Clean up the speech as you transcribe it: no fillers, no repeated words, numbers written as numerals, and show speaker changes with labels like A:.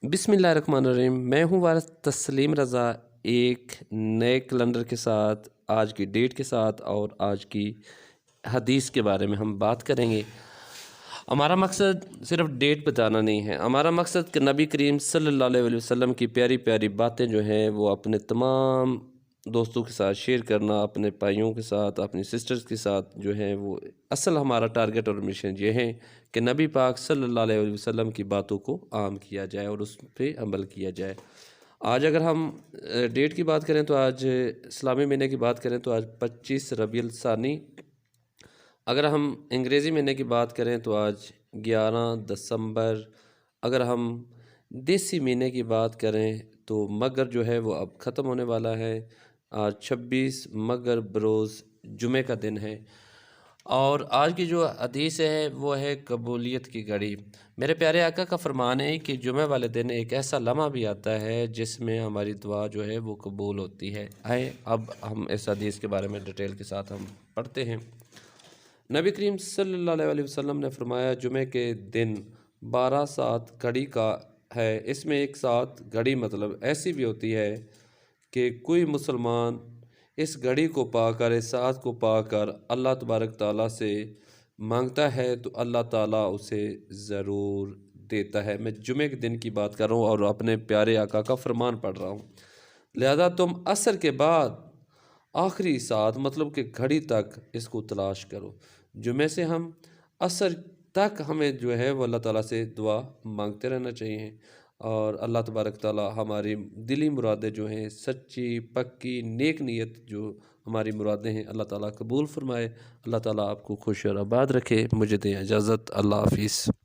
A: बिस्मिल्लाहिर्रहमानिर्रहीम। मैं हूँ वारिस तस्लीम रज़ा, एक नए कैलेंडर के साथ, आज की डेट के साथ और आज की हदीस के बारे में हम बात करेंगे। हमारा मकसद सिर्फ डेट बताना नहीं है, हमारा मकसद कि नबी करीम सल्लल्लाहु अलैहि वसल्लम की प्यारी प्यारी बातें जो हैं वो अपने तमाम दोस्तों के साथ शेयर करना, अपने भाइयों के साथ, अपनी सिस्टर्स के साथ जो है वो असल हमारा टारगेट और मिशन ये है कि नबी पाक सल्लल्लाहु अलैहि वसल्लम की बातों को आम किया जाए और उस पर अमल किया जाए। आज अगर हम डेट की बात करें तो आज इस्लामी महीने की बात करें तो आज 25 रबीउल सानी। अगर हम अंग्रेज़ी महीने की बात करें तो आज 11 दिसंबर। अगर हम देसी महीने की बात करें तो मगर जो है वो अब ख़त्म होने वाला है। आज 26 मगर बरोज़ जुमे का दिन है। और आज की जो हदीस है वो है कबूलियत की घड़ी। मेरे प्यारे आका का फरमान है कि जुमे वाले दिन एक ऐसा लम्हा भी आता है जिसमें हमारी दुआ जो है वो कबूल होती है। आए अब हम इस हदीस के बारे में डिटेल के साथ हम पढ़ते हैं। नबी करीम सल्लल्लाहु अलैहि वसल्लम ने फरमाया, जुमे के दिन 12 सात घड़ी का है। इसमें एक साथ घड़ी मतलब ऐसी भी होती है कि कोई मुसलमान इस घड़ी को पाकर, इस साथ को पाकर अल्लाह तबारक ताला से मांगता है तो अल्लाह ताला उसे ज़रूर देता है। मैं जुमे के दिन की बात कर रहा हूँ और अपने प्यारे आका का फरमान पढ़ रहा हूँ। लिहाजा तुम असर के बाद आखिरी साथ मतलब कि घड़ी तक इसको तलाश करो। जुमे से हम असर तक हमें जो है वो अल्लाह ताला से दुआ मांगते रहना चाहिए और अल्लाह तबारक ताला हमारी दिली मुरादें जो हैं, सच्ची पक्की नेक नीयत जो हमारी मुरादें हैं, अल्लाह ताला कबूल फरमाए। अल्लाह ताला आपको खुश और आबाद रखे। मुझे दें इजाज़त। अल्लाह हाफिज़।